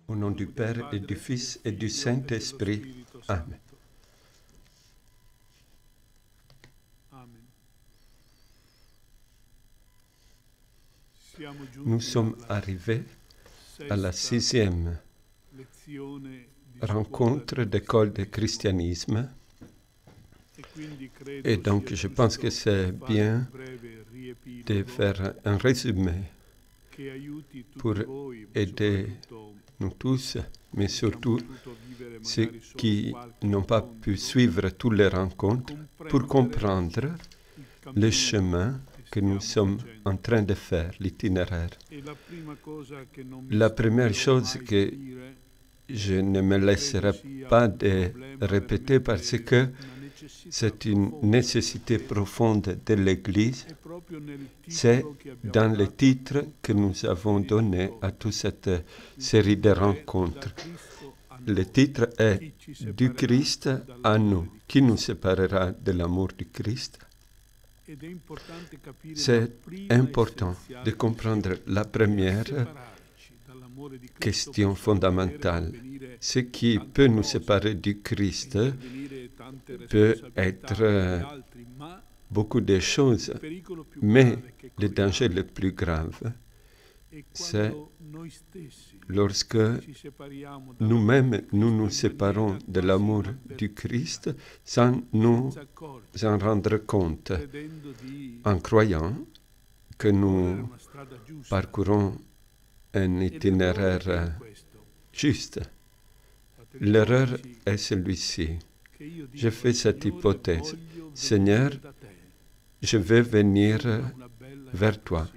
Au nom du Père et du Fils et du Saint-Esprit. Amen. Nous sommes arrivés à la 6e rencontre d'école de christianisme. Et donc, je pense que c'est bien de faire un résumé pour aider nous tous, mais surtout ceux qui n'ont pas pu suivre toutes les rencontres, pour comprendre le chemin que nous sommes en train de faire, l'itinéraire. La première chose que je ne me laisserai pas de répéter parce que c'est une nécessité profonde de l'Église. C'est dans le titre que nous avons donné à toute cette série de rencontres. Le titre est « Du Christ à nous ». Qui nous séparera de l'amour du Christ? C'est important de comprendre la première question fondamentale. Ce qui peut nous séparer du Christ peut être beaucoup de choses, mais le danger le plus grave, c'est lorsque nous-mêmes nous séparons de l'amour du Christ sans nous en rendre compte, en croyant que nous parcourons un itinéraire juste. L'erreur est celui-ci. Je fais cette hypothèse. Seigneur, je vais venir vers toi.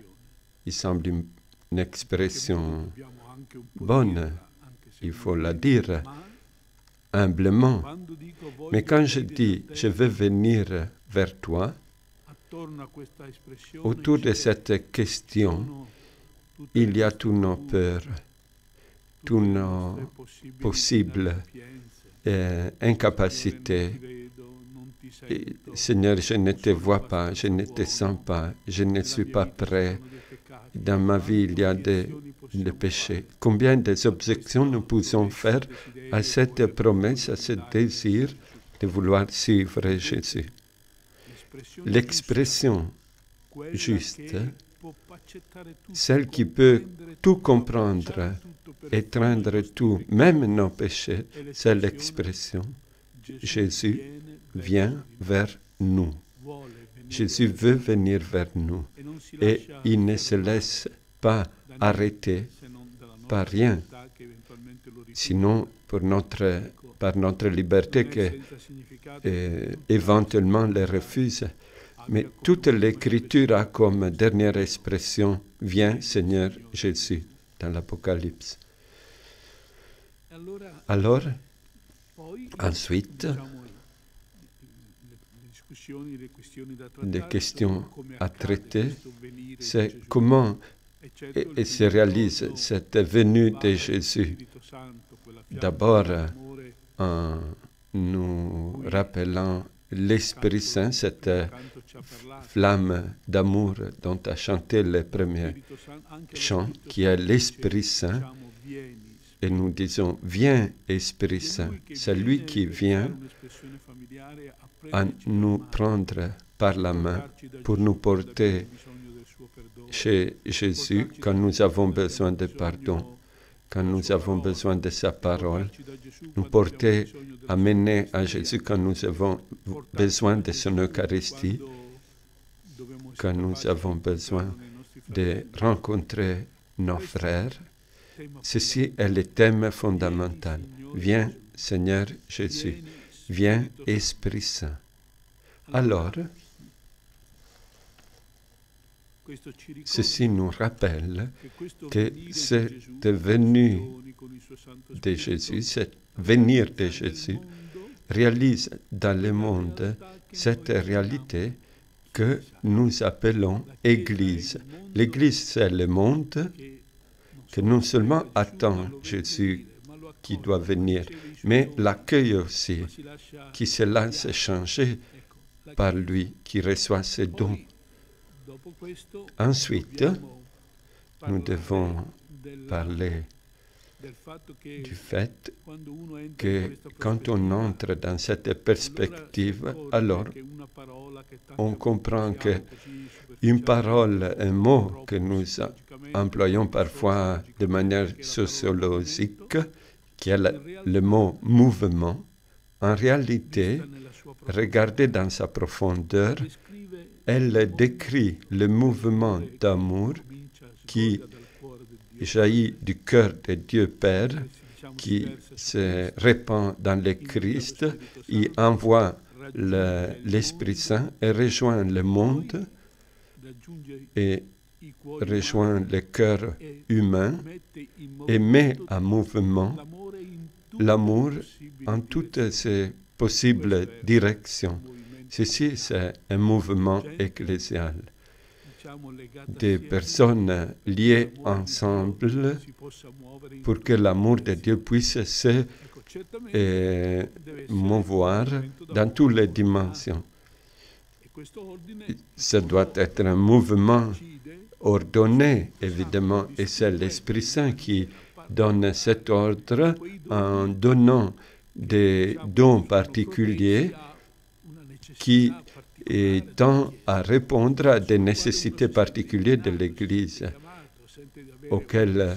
Il semble une expression bonne, il faut la dire humblement. Mais quand je dis « je vais venir vers toi », autour de cette question, il y a tous nos peurs, tous nos possibles incapacités. Et, Seigneur, je ne te vois pas, je ne te sens pas, je ne suis pas prêt. Dans ma vie, il y a des péchés. Combien d'objections nous pouvons faire à cette promesse, à ce désir de vouloir suivre Jésus? L'expression juste, celle qui peut tout comprendre, étreindre tout, même nos péchés, c'est l'expression Jésus vient vers nous. Jésus veut venir vers nous et il ne se laisse pas arrêter par rien, sinon par notre liberté que éventuellement les refuse. Mais toute l'Écriture a comme dernière expression « Viens, Seigneur Jésus » dans l'Apocalypse. Alors, ensuite, les questions à traiter, c'est comment se réalise cette venue de Jésus. D'abord, en nous rappelant l'Esprit Saint, cette flamme d'amour dont a chanté le premier chant, qui est l'Esprit Saint, et nous disons « Viens, Esprit Saint ». C'est lui qui vient à nous prendre par la main pour nous porter chez Jésus quand nous avons besoin de pardon, quand nous avons besoin de sa parole, nous porter, amener à Jésus quand nous avons besoin de son Eucharistie, quand nous avons besoin de rencontrer nos frères. Ceci est le thème fondamental. Viens, Seigneur Jésus. Viens, Esprit Saint. Alors, ceci nous rappelle que cette venue de Jésus, cette venir de Jésus, réalise dans le monde cette réalité que nous appelons Église. L'Église, c'est le monde que non seulement attend Jésus qui doit venir, mais l'accueille aussi, qui se laisse changer par lui, qui reçoit ses dons. Ensuite, nous devons parler du fait que quand on entre dans cette perspective, alors on comprend qu'une parole, un mot que nous employons parfois de manière sociologique, qui est le mot « mouvement », en réalité, regardée dans sa profondeur, elle décrit le mouvement d'amour qui jaillit du cœur de Dieu Père, qui se répand dans le Christ, il envoie l'Esprit Saint et rejoint le monde et rejoint le cœur humain et met en mouvement l'amour en toutes ses possibles directions. Ceci, c'est un mouvement ecclésial. Des personnes liées ensemble pour que l'amour de Dieu puisse se mouvoir dans toutes les dimensions. Ça doit être un mouvement ordonné, évidemment, et c'est l'Esprit Saint qui donne cet ordre en donnant des dons particuliers qui tend à répondre à des nécessités particulières de l'Église auxquelles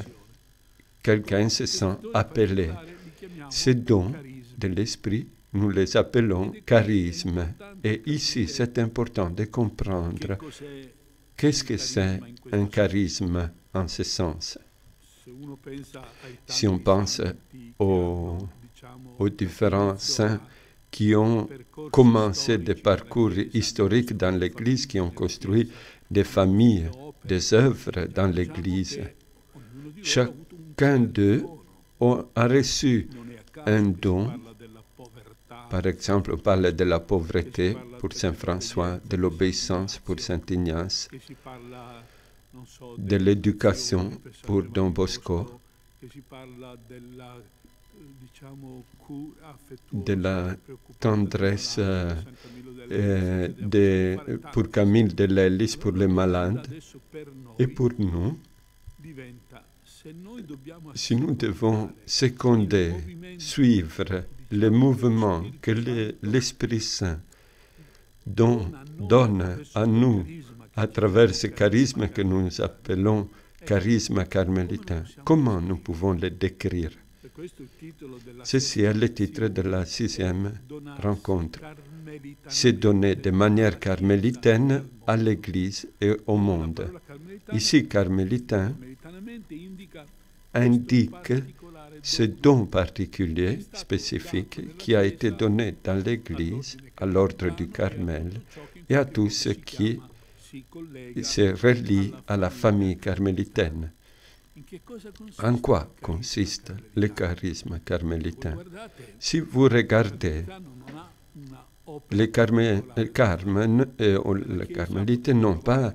quelqu'un se sent appelé. Ces dons de l'Esprit, nous les appelons charismes. Et ici, c'est important de comprendre qu'est-ce que c'est un charisme en ce sens. Si on pense aux différents saints qui ont commencé des parcours historiques dans l'Église, qui ont construit des familles, des œuvres dans l'Église. Chacun d'eux a reçu un don. Par exemple, on parle de la pauvreté pour Saint François, de l'obéissance pour Saint Ignace, de l'éducation pour Don Bosco, de la tendresse pour Camille de Lellis, pour les malades. Et pour nous, si nous devons seconder, suivre le mouvement que l'Esprit Saint donne à nous à travers ce charisme que nous appelons charisme carmélitain, comment nous pouvons le décrire? Ceci est le titre de la 6e rencontre. C'est donné de manière carmélitaine à l'Église et au monde. Ici, carmélitain indique ce don particulier, spécifique, qui a été donné dans l'Église, à l'ordre du Carmel, et à tous ceux qui se relient à la famille carmélitaine. En quoi consiste le charisme carmélitain? Si vous regardez, les carmélites n'ont pas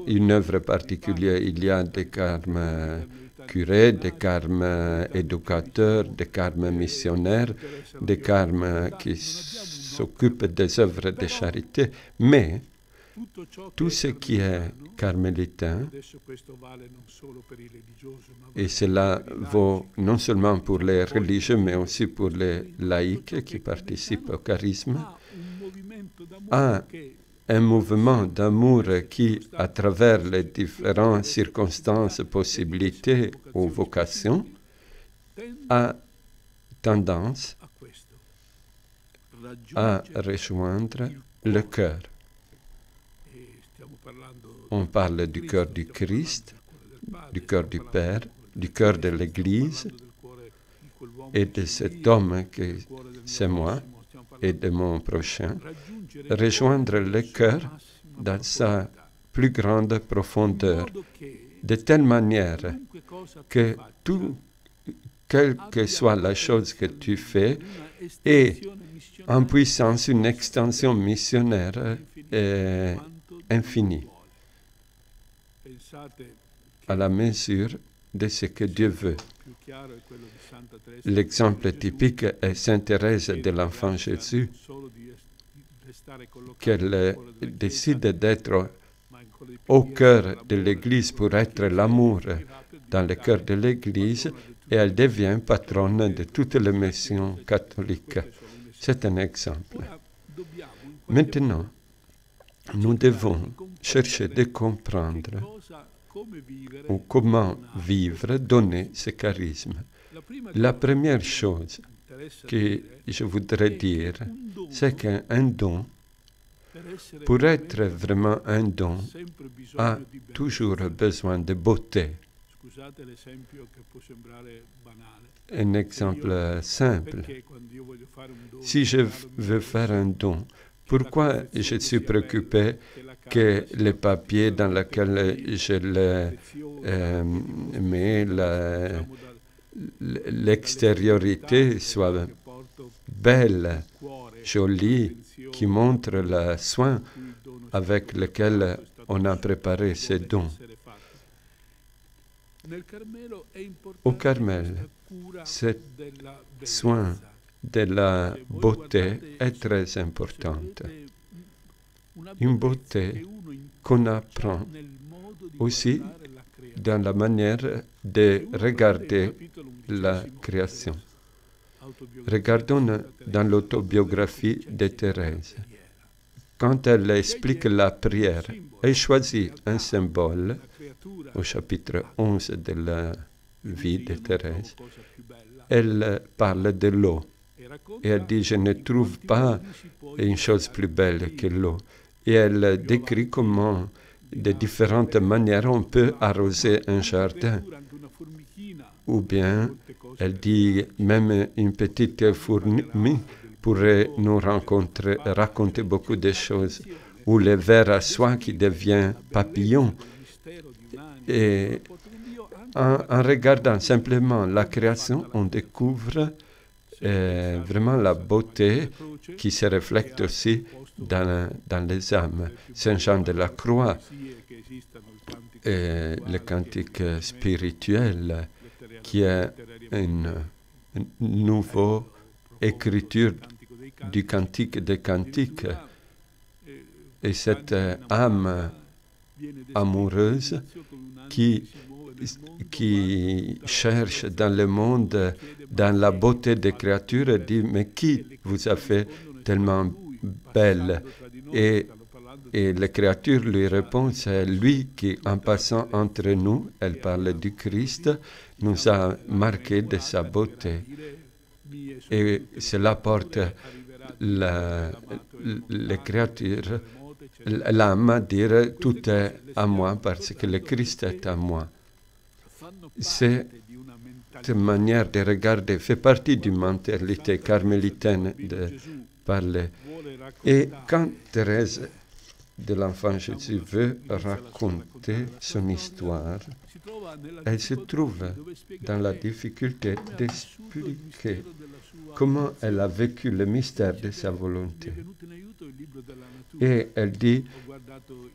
une œuvre particulière. Il y a des carmes curés, des carmes éducateurs, des carmes missionnaires, des carmes qui s'occupent des œuvres de charité, mais tout ce qui est carmélitain, et cela vaut non seulement pour les religieux, mais aussi pour les laïcs qui participent au charisme, a un mouvement d'amour qui, à travers les différentes circonstances, possibilités ou vocations, a tendance à rejoindre le cœur. On parle du cœur du Christ, du cœur du Père, du cœur de l'Église et de cet homme que c'est moi et de mon prochain, rejoindre le cœur dans sa plus grande profondeur, de telle manière que quelle que soit la chose que tu fais, ait en puissance une extension missionnaire infinie, à la mesure de ce que Dieu veut. L'exemple typique est Sainte Thérèse de l'Enfant Jésus, qu'elle décide d'être au cœur de l'Église pour être l'amour dans le cœur de l'Église, et elle devient patronne de toutes les missions catholiques. C'est un exemple. Maintenant, nous devons chercher de comprendre ou comment vivre, donner ce charisme. La première chose que je voudrais dire, c'est qu'un don, pour être vraiment un don, a toujours besoin de beauté. Un exemple simple. Si je veux faire un don, pourquoi je suis préoccupé que les papiers dans lesquels je mets l'extériorité soient belle, jolie, qui montre le soin avec lequel on a préparé ces dons. Au Carmel, ce soin de la beauté est très important. Une beauté qu'on apprend aussi dans la manière de regarder la création. Regardons dans l'autobiographie de Thérèse. Quand elle explique la prière, elle choisit un symbole au chapitre 11 de la vie de Thérèse. Elle parle de l'eau. Et elle dit, je ne trouve pas une chose plus belle que l'eau. Et elle décrit comment, de différentes manières, on peut arroser un jardin. Ou bien, elle dit, même une petite fourmi pourrait nous raconter beaucoup de choses. Ou le ver à soie qui devient papillon. Et en regardant simplement la création, on découvre vraiment la beauté qui se reflète aussi dans les âmes. Saint Jean de la Croix, le cantique spirituel, qui est une nouvelle écriture du cantique des cantiques. Et cette âme amoureuse qui cherche dans le monde, dans la beauté des créatures, dit, mais qui vous a fait tellement belle? Et les créatures lui répondent, c'est lui qui, en passant entre nous, elle parle du Christ, nous a marqué de sa beauté. Et cela porte les créatures, l'âme à dire, tout est à moi parce que le Christ est à moi. Cette manière de regarder fait partie d'une mentalité carmélitaine de parler. Et quand Thérèse de l'Enfant Jésus veut raconter son histoire, elle se trouve dans la difficulté d'expliquer comment elle a vécu le mystère de sa volonté. Et elle dit,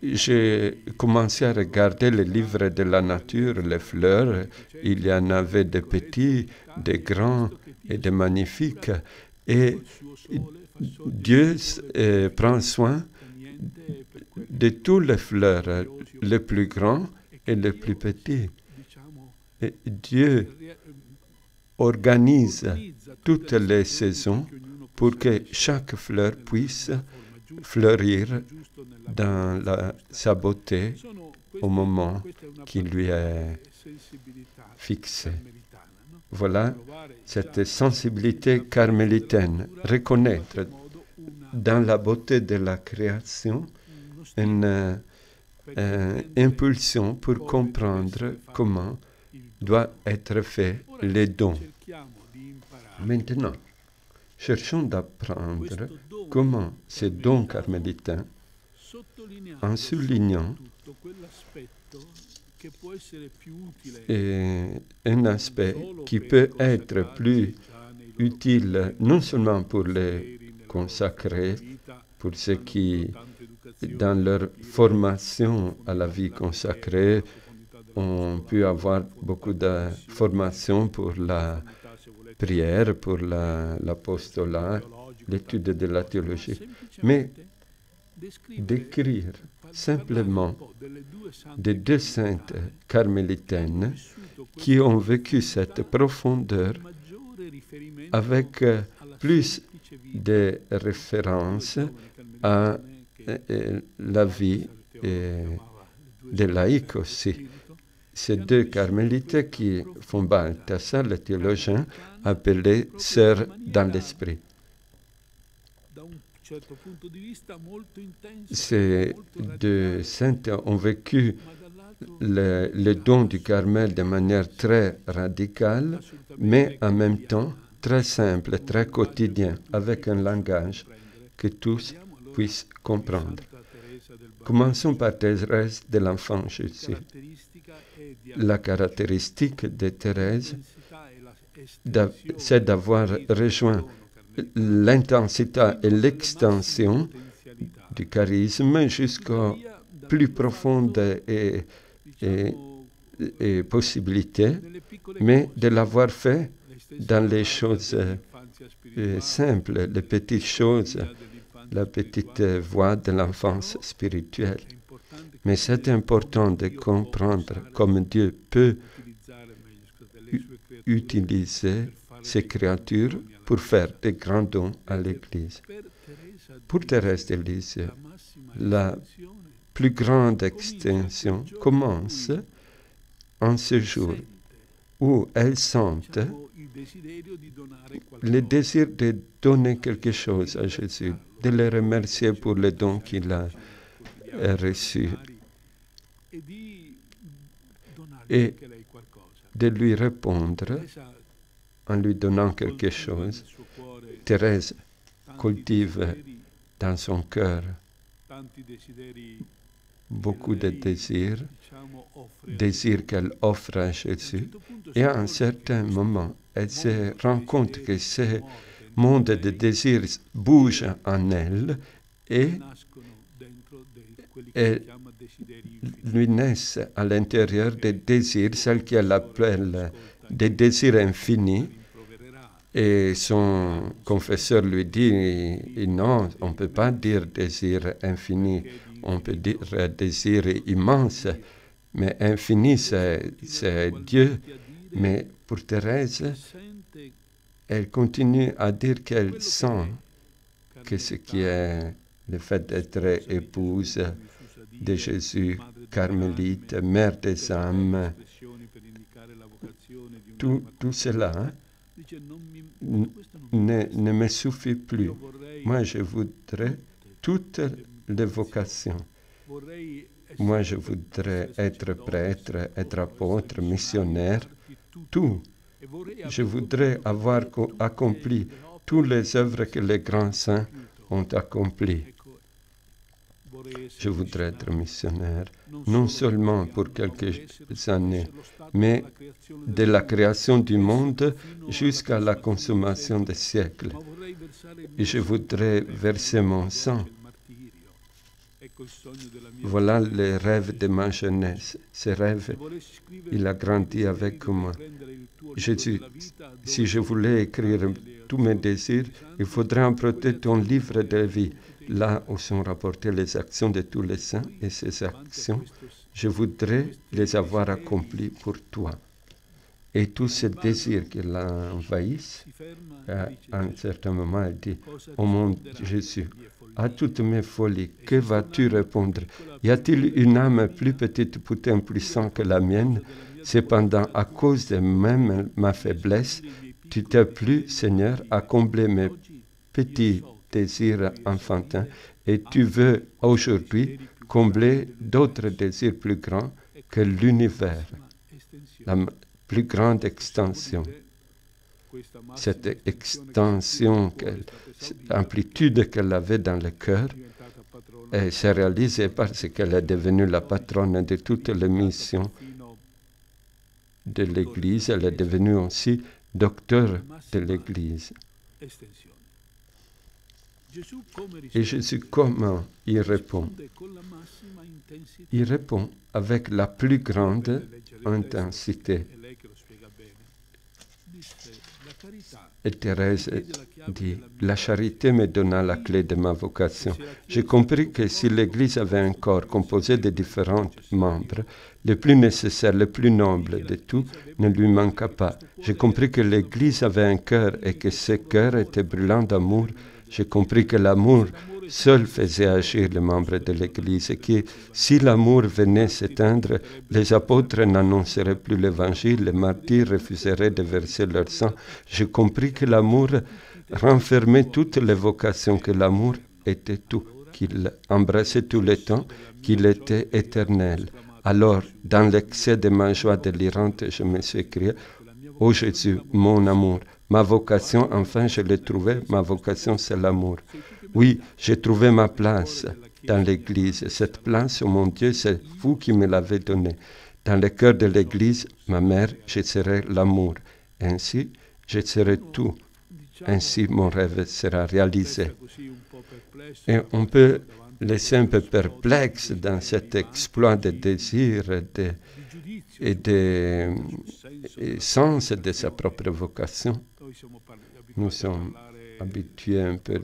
j'ai commencé à regarder les livres de la nature, les fleurs, il y en avait de petits, de grands et de magnifiques. Et Dieu prend soin de tous les fleurs, les plus grands et les plus petits. Et Dieu organise toutes les saisons pour que chaque fleur puisse fleurir dans sa beauté au moment qui lui est fixé. Voilà cette sensibilité carmélitaine, reconnaître dans la beauté de la création une impulsion pour comprendre comment doit être fait les dons. Maintenant, cherchons d'apprendre comment ces dons carmélitains, en soulignant un aspect qui peut être plus utile non seulement pour les consacrés, pour ceux qui, dans leur formation à la vie consacrée, ont pu avoir beaucoup de formation pour la prière, pour l'apostolat, l'étude de la théologie, mais d'écrire simplement des deux saintes carmélitaines qui ont vécu cette profondeur avec plus de références à la vie des laïcs aussi. Ces deux carmélites qui font Balthasar, le théologien, appelé sœurs dans l'esprit. Ces deux saintes ont vécu le don du Carmel de manière très radicale, mais en même temps très simple, très quotidien, avec un langage que tous puissent comprendre. Commençons par Thérèse de l'Enfant Jésus. La caractéristique de Thérèse, c'est d'avoir rejoint l'intensité et l'extension du charisme jusqu'aux plus profondes et possibilités, mais de l'avoir fait dans les choses simples, les petites choses, la petite voie de l'enfance spirituelle. Mais c'est important de comprendre comment Dieu peut utiliser ces créatures pour faire des grands dons à l'Église. Pour Thérèse de Lisieux, la plus grande extension commence en ce jour où elle sent le désir de donner quelque chose à Jésus, de le remercier pour le don qu'il a reçu et de lui répondre en lui donnant quelque chose. Thérèse cultive dans son cœur beaucoup de désirs qu'elle offre à Jésus. Et à un certain moment, elle se rend compte que ce monde de désirs bouge en elle et lui naissent à l'intérieur des désirs, celles qu'elle appelle des désirs infinis. Et son confesseur lui dit, non, on ne peut pas dire désir infini, on peut dire désir immense, mais infini, c'est Dieu. Mais pour Thérèse, elle continue à dire qu'elle sent que ce qui est le fait d'être épouse de Jésus, carmélite, mère des âmes, tout cela ne me suffit plus. Moi, je voudrais toutes les vocations. Moi, je voudrais être prêtre, être apôtre, missionnaire, tout. Je voudrais avoir accompli toutes les œuvres que les grands saints ont accomplies. Je voudrais être missionnaire, non seulement pour quelques années, mais de la création du monde jusqu'à la consommation des siècles. Et je voudrais verser mon sang. Voilà les rêves de ma jeunesse. Ces rêves, il a grandi avec moi. Jésus, si je voulais écrire tous mes désirs, il faudrait emprunter ton livre de vie, là où sont rapportées les actions de tous les saints, et ces actions, je voudrais les avoir accomplies pour toi. Et tous ces désirs qui l'envahissent, à un certain moment, elle dit, « Oh mon Jésus, à toutes mes folies, que vas-tu répondre? Y a-t-il une âme plus petite pour un puissant que la mienne? Cependant, à cause de même ma faiblesse, tu t'es plu, Seigneur, à combler mes petits désirs enfantins, et tu veux aujourd'hui combler d'autres désirs plus grands que l'univers, la plus grande extension. Cette extension, cette amplitude qu'elle avait dans le cœur, s'est réalisée parce qu'elle est devenue la patronne de toutes les missions de l'Église. Elle est devenue aussi docteur de l'Église. Et Jésus, comment il répond? Il répond avec la plus grande intensité. Et Thérèse dit, « La charité me donna la clé de ma vocation. J'ai compris que si l'Église avait un corps composé de différents membres, le plus nécessaire, le plus noble de tout ne lui manqua pas. J'ai compris que l'Église avait un cœur et que ce cœur était brûlant d'amour. J'ai compris que l'amour seul faisait agir les membres de l'Église et que si l'amour venait s'éteindre, les apôtres n'annonceraient plus l'Évangile, les martyrs refuseraient de verser leur sang. J'ai compris que l'amour renfermait toutes les vocations, que l'amour était tout, qu'il embrassait tout le temps, qu'il était éternel. Alors, dans l'excès de ma joie délirante, je me suis écrié, « Ô Jésus, mon amour, ma vocation, enfin je l'ai trouvée, ma vocation c'est l'amour. Oui, j'ai trouvé ma place dans l'Église. Cette place, oh mon Dieu, c'est vous qui me l'avez donnée. Dans le cœur de l'Église, ma mère, je serai l'amour. Ainsi, je serai tout ainsi mon rêve sera réalisé. Et on peut laisser un peu perplexe dans cet exploit de désir et de sens de sa propre vocation. Nous sommes habitués un peu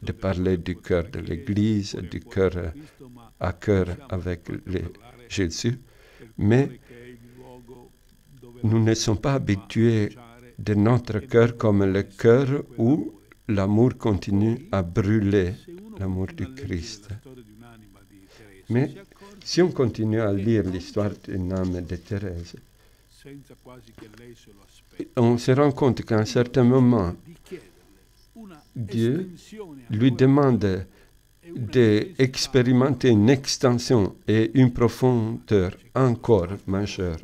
de parler du cœur de l'Église, du cœur à cœur avec Jésus, mais nous ne sommes pas habitués de notre cœur comme le cœur où l'amour continue à brûler, l'amour du Christ. Mais si on continue à lire l'histoire d'une âme de Thérèse, on se rend compte qu'à un certain moment, Dieu lui demande d'expérimenter une extension et une profondeur encore majeure.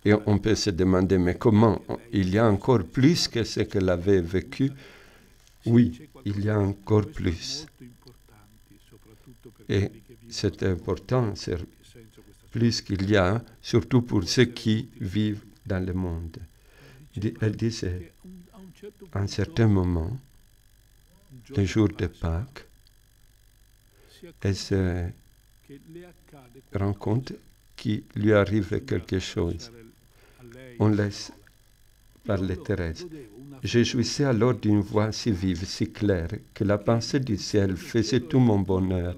Et on peut se demander, mais comment? Il y a encore plus que ce qu'elle avait vécu? Oui, il y a encore plus. Et c'est important, c'est plus qu'il y a, surtout pour ceux qui vivent dans le monde. Elle disait, à un certain moment, le jour de Pâques, elle se rend compte qu'il lui arrive quelque chose. On laisse parler Thérèse. Je jouissais alors d'une voix si vive, si claire, que la pensée du ciel faisait tout mon bonheur.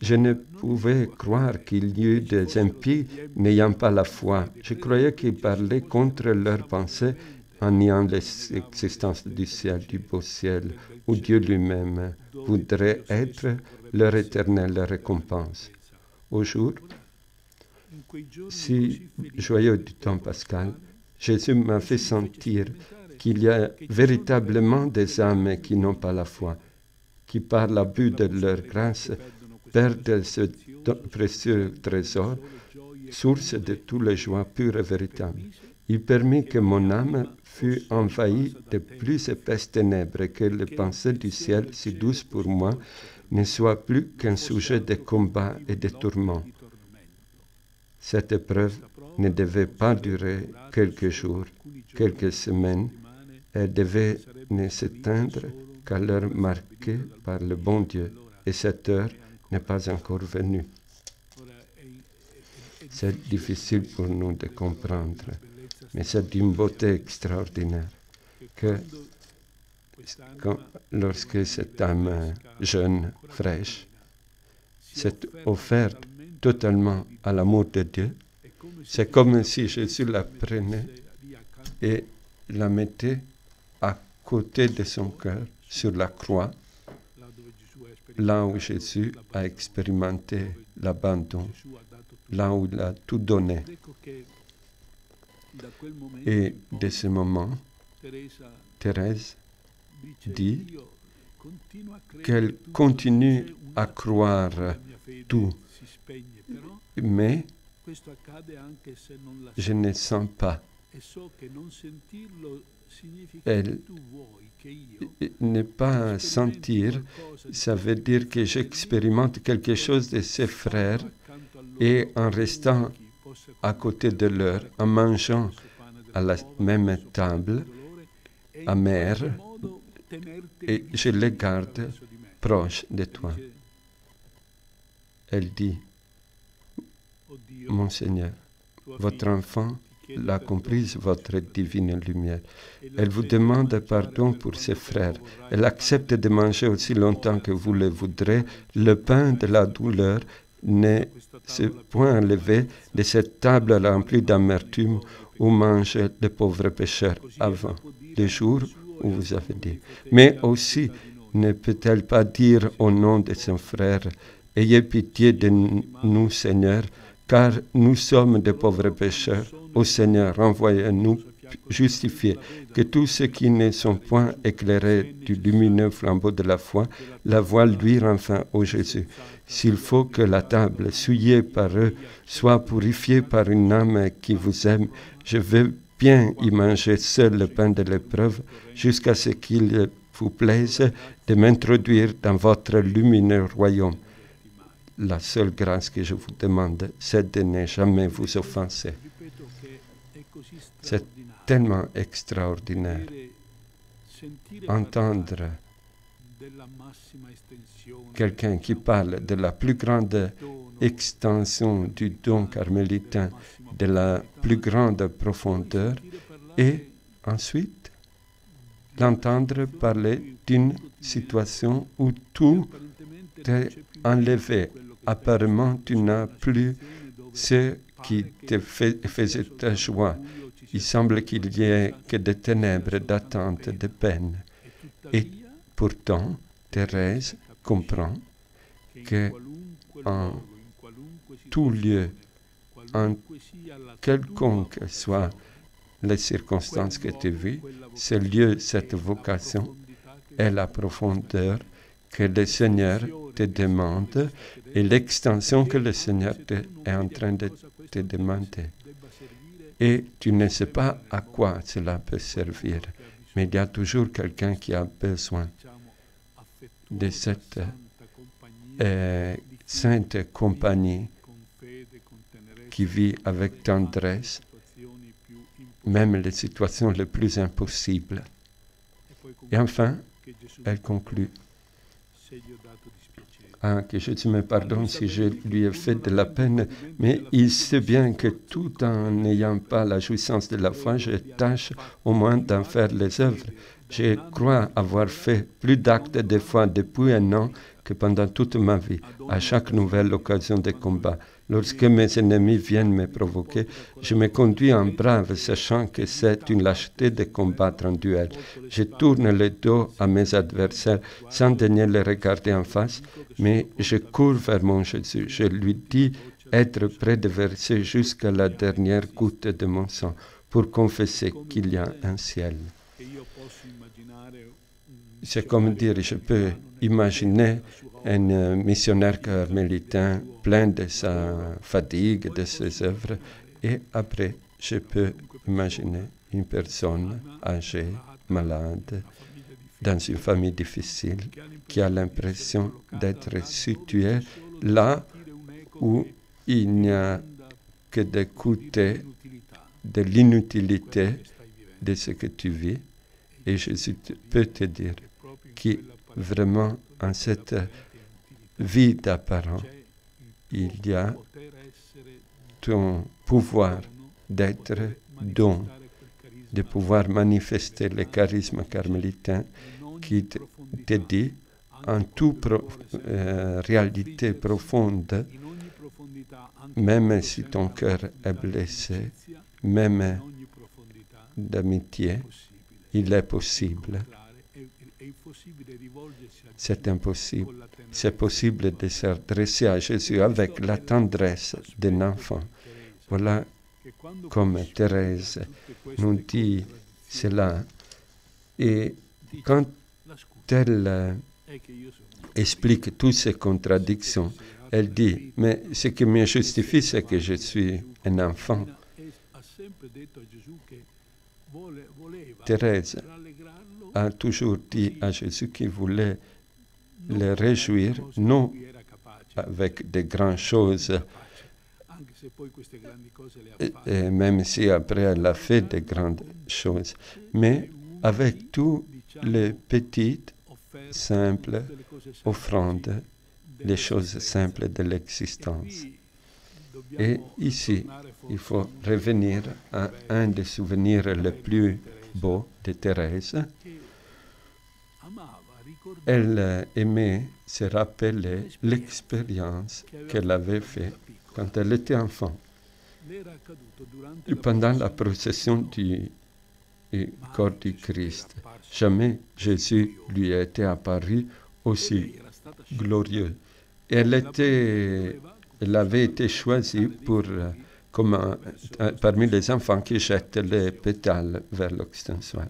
Je ne pouvais croire qu'il y eût des impies n'ayant pas la foi. Je croyais qu'ils parlaient contre leurs pensées en niant l'existence du ciel, du beau ciel, où Dieu lui-même voudrait être leur éternelle récompense. Au jour si joyeux du temps pascal, Jésus m'a fait sentir qu'il y a véritablement des âmes qui n'ont pas la foi, qui par l'abus de leur grâce perdent ce précieux trésor, source de toutes les joies pures et véritables. Il permit que mon âme fût envahie de plus épaisses ténèbres et que les pensées du ciel, si douces pour moi, ne soient plus qu'un sujet de combat et de tourments. Cette épreuve ne devait pas durer quelques jours, quelques semaines. Elle devait ne s'éteindre qu'à l'heure marquée par le bon Dieu, et cette heure n'est pas encore venue. C'est difficile pour nous de comprendre, mais c'est d'une beauté extraordinaire que lorsque cette âme jeune, fraîche, s'est offerte totalement à l'amour de Dieu, c'est comme si Jésus la prenait et la mettait à côté de son cœur, sur la croix, là où Jésus a expérimenté l'abandon, là où il a tout donné. Et de ce moment, Thérèse dit qu'elle continue à croire tout, mais je ne sens pas. Elle ne pas sentir, ça veut dire que j'expérimente quelque chose de ses frères et en restant à côté de leur, en mangeant à la même table, amère, et je les garde proches de toi. Elle dit, mon Seigneur, votre enfant l'a comprise, votre divine lumière. Elle vous demande pardon pour ses frères. Elle accepte de manger aussi longtemps que vous le voudrez. Le pain de la douleur ne s'est point enlevé de cette table remplie d'amertume où mangent les pauvres pécheurs avant, le jour où vous avez dit. Mais aussi, ne peut-elle pas dire au nom de son frère, ayez pitié de nous, Seigneur, car nous sommes de pauvres pécheurs. Ô Seigneur, envoyez-nous justifiés, que tous ceux qui ne sont point éclairés du lumineux flambeau de la foi, la voient luire enfin, ô Jésus. S'il faut que la table, souillée par eux, soit purifiée par une âme qui vous aime, je veux bien y manger seul le pain de l'épreuve, jusqu'à ce qu'il vous plaise de m'introduire dans votre lumineux royaume. La seule grâce que je vous demande, c'est de ne jamais vous offenser. C'est tellement extraordinaire entendre quelqu'un qui parle de la plus grande extension du don carmélitain, de la plus grande profondeur, et ensuite l'entendre parler d'une situation où tout t'est enlevé. Apparemment, tu n'as plus ce qui te faisait ta joie. Il semble qu'il n'y ait que des ténèbres, d'attente, de peine. Et pourtant, Thérèse comprend que en tout lieu, en quelconque soit les circonstances que tu vis, ce lieu, cette vocation est la profondeur que le Seigneur te demande et l'extension que le Seigneur est en train de te demander. Et tu ne sais pas à quoi cela peut servir, mais il y a toujours quelqu'un qui a besoin de cette sainte compagnie qui vit avec tendresse, même les situations les plus impossibles. Et enfin, elle conclut. Que Jésus me pardonne si je lui ai fait de la peine, mais il sait bien que tout en n'ayant pas la jouissance de la foi, je tâche au moins d'en faire les œuvres. Je crois avoir fait plus d'actes de foi depuis un an que pendant toute ma vie, à chaque nouvelle occasion de combat. Lorsque mes ennemis viennent me provoquer, je me conduis en brave, sachant que c'est une lâcheté de combattre en duel. Je tourne le dos à mes adversaires sans daigner les regarder en face, mais je cours vers mon Jésus. Je lui dis être prêt de verser jusqu'à la dernière goutte de mon sang pour confesser qu'il y a un ciel. C'est comme dire, je peux imaginer un missionnaire carmélitain plein de sa fatigue, de ses œuvres, et après, je peux imaginer une personne âgée, malade, dans une famille difficile, qui a l'impression d'être située là où il n'y a que d'écouter de l'inutilité de ce que tu vis. Et Jésus peut te dire que vraiment, en cette vie d'apparent, il y a ton pouvoir d'être don, de pouvoir manifester le charisme carmélitain qui te dit en toute réalité profonde, même si ton cœur est blessé, même d'amitié, il est possible. C'est impossible. C'est possible de s'adresser à Jésus avec la tendresse d'un enfant. Voilà comme Thérèse nous dit cela. Et quand elle explique toutes ces contradictions, elle dit, mais ce qui me justifie, c'est que je suis un enfant. Thérèse a toujours dit à Jésus qu'il voulait le réjouir, non avec de grandes choses, et même si après elle a fait de grandes choses, mais avec toutes les petites, simples offrandes, les choses simples de l'existence. Et ici, il faut revenir à un des souvenirs les plus beaux de Thérèse. Elle aimait se rappeler l'expérience qu'elle avait faite quand elle était enfant. Et pendant la procession du corps du Christ, jamais Jésus lui était apparu aussi glorieux. Elle avait été choisie parmi les enfants qui jettent les pétales vers l'extinction.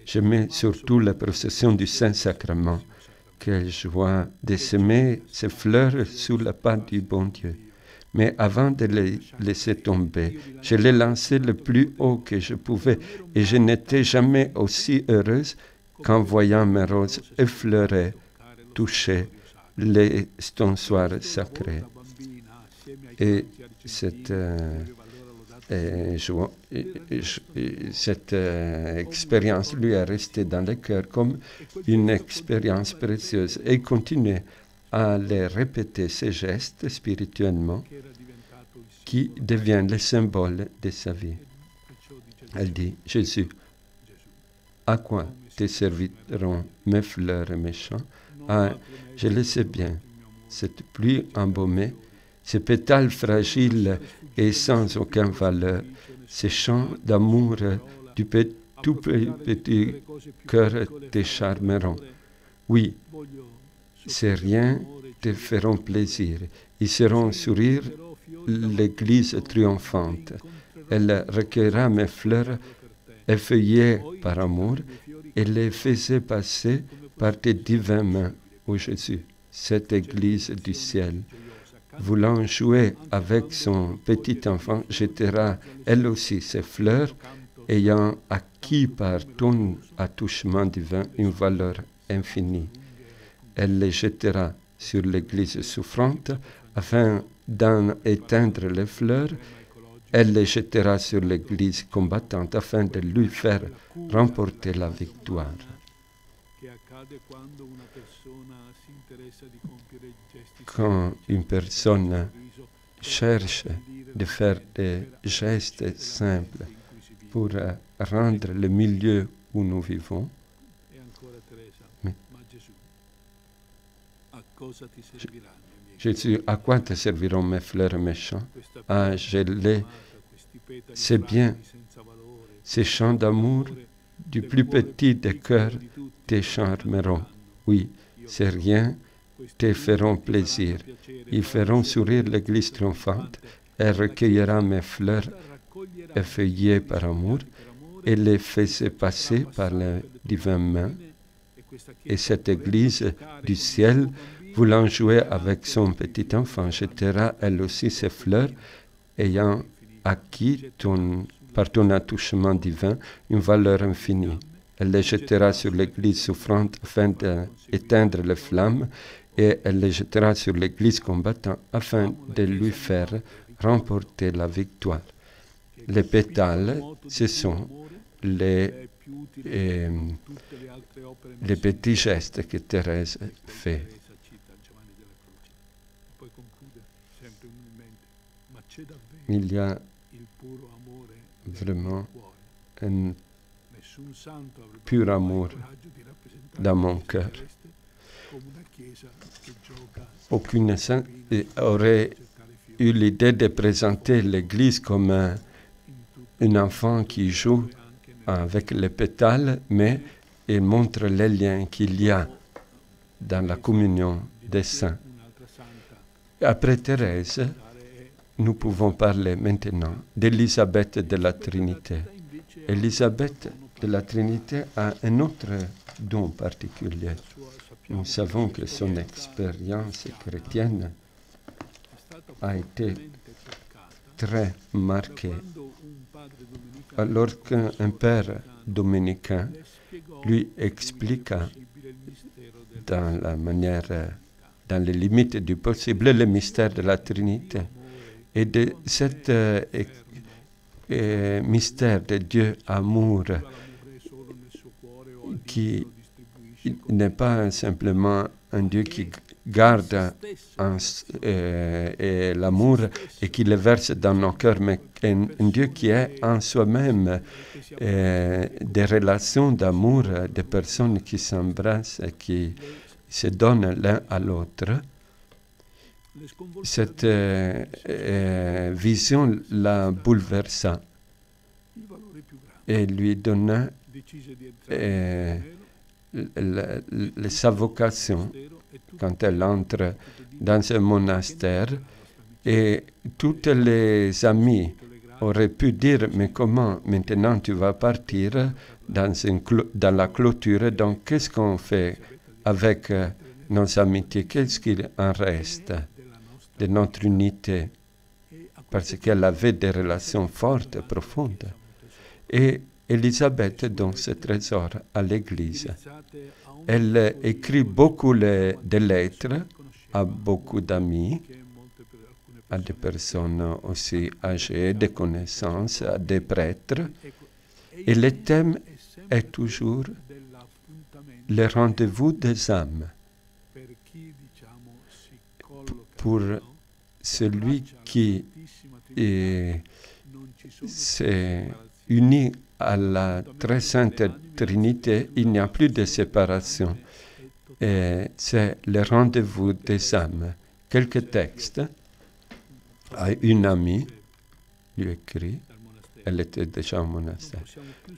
J'aimais surtout la procession du Saint-Sacrement. Quelle joie de semer ces fleurs sous la patte du bon Dieu. Mais avant de les laisser tomber, je les lançais le plus haut que je pouvais et je n'étais jamais aussi heureuse qu'en voyant mes roses effleurer, toucher les stensoirs sacrés. Et cette Cette expérience lui est restée dans le cœur comme une expérience précieuse et continue à les répéter, ces gestes spirituellement qui deviennent le symbole de sa vie. Elle dit, Jésus, à quoi te serviront mes fleurs et mes chants? Ah, je le sais bien, cette pluie embaumée, ces pétales fragiles et sans aucune valeur, ces chants d'amour du tout petit cœur te charmeront. Oui, ces riens te feront plaisir. Ils seront sourire l'église triomphante. Elle recueillera mes fleurs effeuillées par amour et les faisait passer par tes divines mains, ô Jésus. Cette église du ciel, voulant jouer avec son petit enfant, jettera elle aussi ses fleurs, ayant acquis par ton attouchement divin une valeur infinie. Elle les jettera sur l'église souffrante afin d'en éteindre les fleurs. Elle les jettera sur l'église combattante afin de lui faire remporter la victoire. Quand une personne cherche de faire des gestes simples pour rendre le milieu où nous vivons, Jésus, à quoi te serviront mes fleurs et mes chants? Ah, c'est bien, ces chants d'amour du plus petit des cœurs te charmeront. Oui, ces riens te feront plaisir. Ils feront sourire l'église triomphante. Elle recueillera mes fleurs effeuillées par amour et les faisait passer par les divines mains. Et cette église du ciel, voulant jouer avec son petit enfant, jettera elle aussi ses fleurs, ayant acquis par ton attouchement divin une valeur infinie. Elle les jettera sur l'église souffrante afin d'éteindre les flammes, et elle les jettera sur l'église combattante afin de lui faire remporter la victoire. Les pétales, ce sont les petits gestes que Thérèse fait. Il y a vraiment un pur amour dans mon cœur. Aucune sainte aurait eu l'idée de présenter l'Église comme un enfant qui joue avec les pétales, mais il montre les liens qu'il y a dans la communion des saints. Après Thérèse, nous pouvons parler maintenant d'Élisabeth de la Trinité. Élisabeth de la Trinité a un autre don particulier. Nous savons que son expérience chrétienne a été très marquée. Alors qu'un père dominicain lui expliqua dans les limites du possible, le mystère de la Trinité. Et de cet mystère de Dieu amour, qui n'est pas simplement un Dieu qui garde l'amour et qui le verse dans nos cœurs, mais un Dieu qui est en soi-même des relations d'amour, des personnes qui s'embrassent et qui se donnent l'un à l'autre. Cette vision la bouleversa et lui donna sa vocation quand elle entre dans un monastère. Et toutes les amies auraient pu dire, mais comment maintenant tu vas partir dans la clôture, donc qu'est-ce qu'on fait avec nos amitiés, qu'est-ce qu'il en reste de notre unité, parce qu'elle avait des relations fortes, profondes. Et Élisabeth donne ce trésor à l'Église. Elle écrit beaucoup de lettres à beaucoup d'amis à des personnes aussi âgées, des connaissances, à des prêtres. Et le thème est toujours le rendez-vous des âmes. Pour celui qui s'est uni à la très sainte Trinité, il n'y a plus de séparation. Et c'est le rendez-vous des âmes. Quelques textes à une amie lui écrit, elle était déjà au monastère.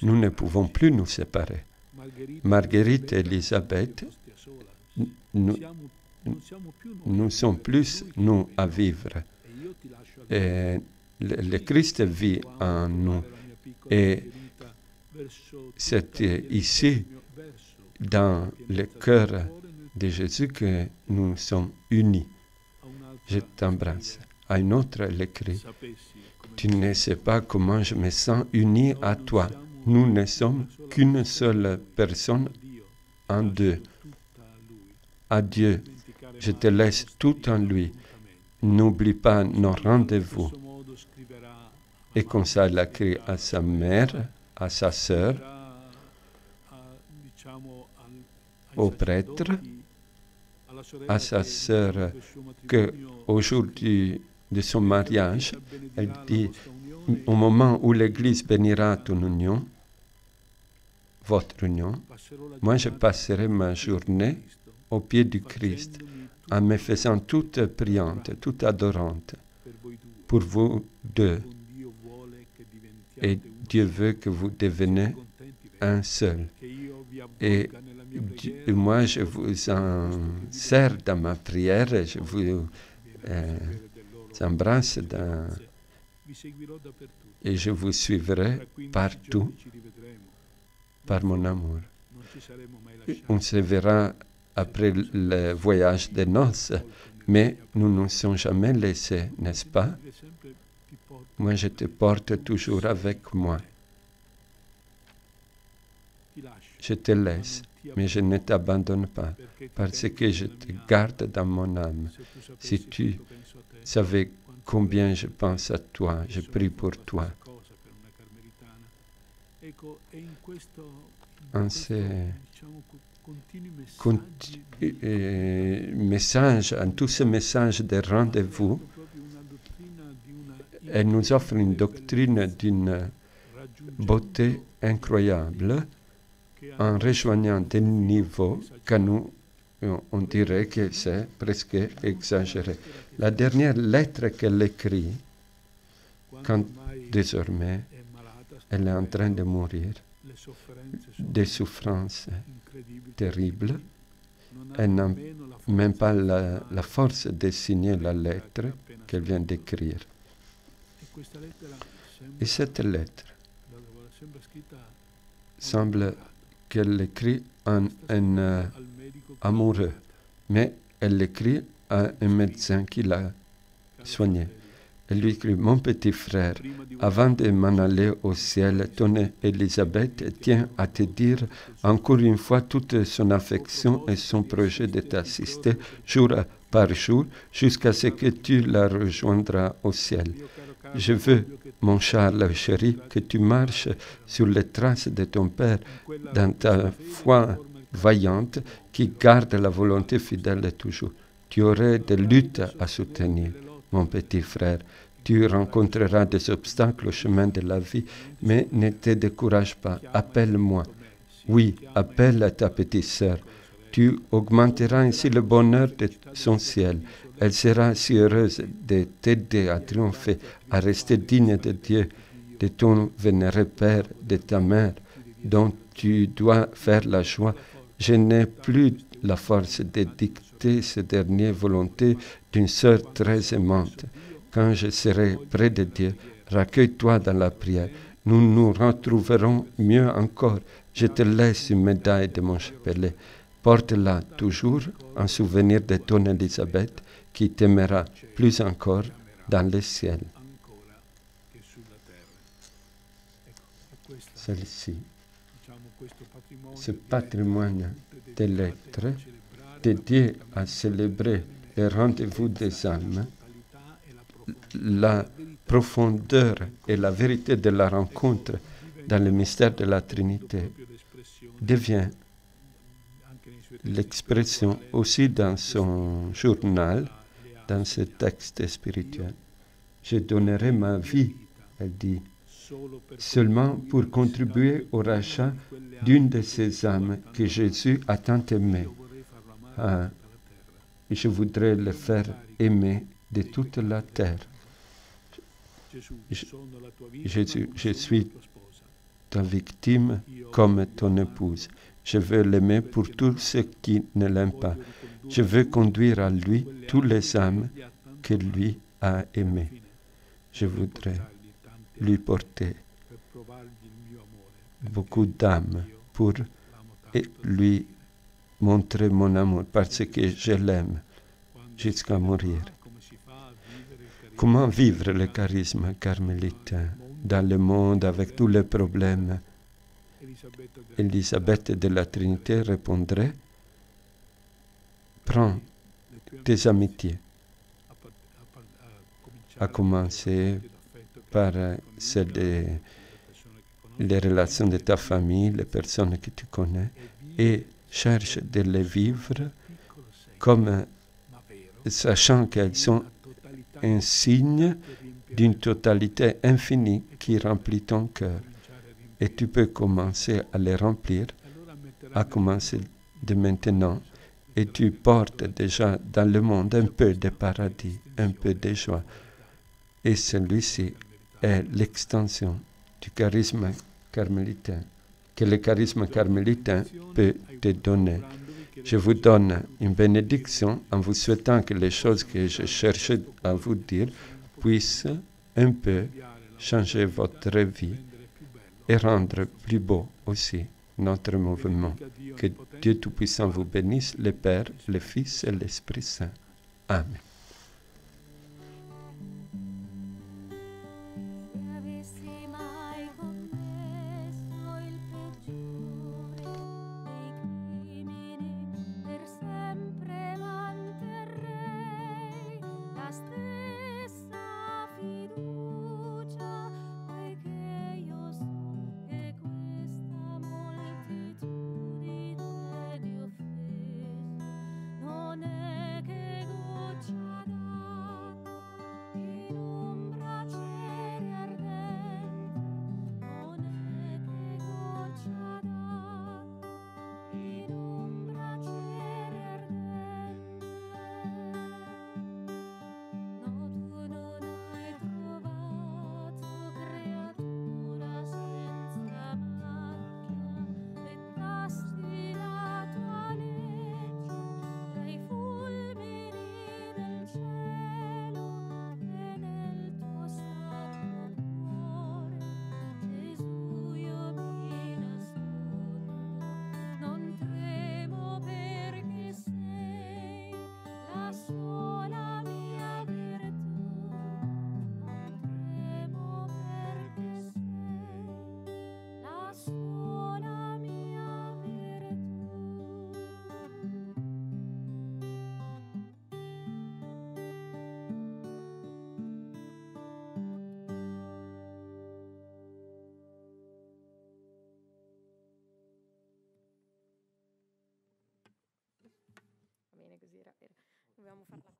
Nous ne pouvons plus nous séparer. Marguerite et Elisabeth, nous sommes plus, nous, à vivre. Et le Christ vit en nous. Et c'est ici, dans le cœur de Jésus, que nous sommes unis. Je t'embrasse. À une autre, elle écrit, tu ne sais pas comment je me sens uni à toi. Nous ne sommes qu'une seule personne en deux. Adieu, je te laisse tout en lui. N'oublie pas nos rendez-vous. Et comme ça, elle a écrit à sa mère, à sa sœur, au prêtre, à sa sœur, qu'au jour de son mariage, elle dit, au moment où l'Église bénira ton union, votre union, moi je passerai ma journée au pied du Christ, en me faisant toute priante, toute adorante, pour vous deux. Et Dieu veut que vous deveniez un seul. Et moi, je vous en sers dans ma prière, je vous embrasse et je vous suivrai partout par mon amour. On se verra après le voyage de noces, mais nous ne nous sommes jamais laissés, n'est-ce pas? Moi, je te porte toujours avec moi. Je te laisse, mais je ne t'abandonne pas, parce que je te garde dans mon âme. Si tu savais combien je pense à toi, je prie pour toi. En ces messages, en tous ces messages de rendez-vous, elle nous offre une doctrine d'une beauté incroyable en rejoignant des niveaux que nous, on dirait que c'est presque exagéré. La dernière lettre qu'elle écrit, quand désormais elle est en train de mourir, des souffrances terribles, elle n'a même pas la force de signer la lettre qu'elle vient d'écrire. Et cette lettre semble qu'elle l'écrit en un amoureux, mais elle l'écrit à un médecin qui l'a soigné. Elle lui écrit, mon petit frère, avant de m'en aller au ciel, ton Élisabeth tient à te dire encore une fois toute son affection et son projet de t'assister jour par jour jusqu'à ce que tu la rejoindras au ciel. Je veux, mon Charles chéri, que tu marches sur les traces de ton Père dans ta foi vaillante qui garde la volonté fidèle toujours. Tu aurais des luttes à soutenir, mon petit frère. Tu rencontreras des obstacles au chemin de la vie, mais ne te décourage pas. Appelle-moi. Oui, appelle ta petite sœur. Tu augmenteras ainsi le bonheur de son ciel. Elle sera si heureuse de t'aider à triompher, à rester digne de Dieu, de ton vénéré Père, de ta mère, dont tu dois faire la joie. Je n'ai plus la force de dicter ces dernières volontés d'une sœur très aimante. Quand je serai près de Dieu, raccueille-toi dans la prière. Nous nous retrouverons mieux encore. Je te laisse une médaille de mon chapelet. Porte-la toujours en souvenir de ton Élisabeth, qui t'aimera plus encore dans le ciel. Celle-ci, ce patrimoine de lettres dédié à célébrer le rendez-vous des âmes, la profondeur et la vérité de la rencontre dans le mystère de la Trinité devient l'expression aussi dans son journal, dans ce texte spirituel. Je donnerai ma vie, elle dit, seulement pour contribuer au rachat d'une de ces âmes que Jésus a tant aimées. Je voudrais le faire aimer de toute la terre. Jésus, je suis ta victime comme ton épouse. Je veux l'aimer pour tous ceux qui ne l'aiment pas. Je veux conduire à lui tous les âmes que lui a aimées. Je voudrais lui porter beaucoup d'âmes pour lui montrer mon amour parce que je l'aime jusqu'à mourir. Comment vivre le charisme carmélitain dans le monde avec tous les problèmes? Élisabeth de la Trinité répondrait, prends tes amitiés, à commencer par celles les relations de ta famille, les personnes que tu connais, et cherche de les vivre comme sachant qu'elles sont un signe d'une totalité infinie qui remplit ton cœur. Et tu peux commencer à les remplir, à commencer de maintenant, et tu portes déjà dans le monde un peu de paradis, un peu de joie. Et celui-ci est l'extension du charisme carmélitain, que le charisme carmélitain peut te donner. Je vous donne une bénédiction en vous souhaitant que les choses que je cherchais à vous dire puissent un peu changer votre vie et rendre plus beau aussi notre mouvement. Que Dieu Tout-Puissant vous bénisse, le Père, le Fils et l'Esprit Saint. Amen. Bene, così era. Dovevamo farla.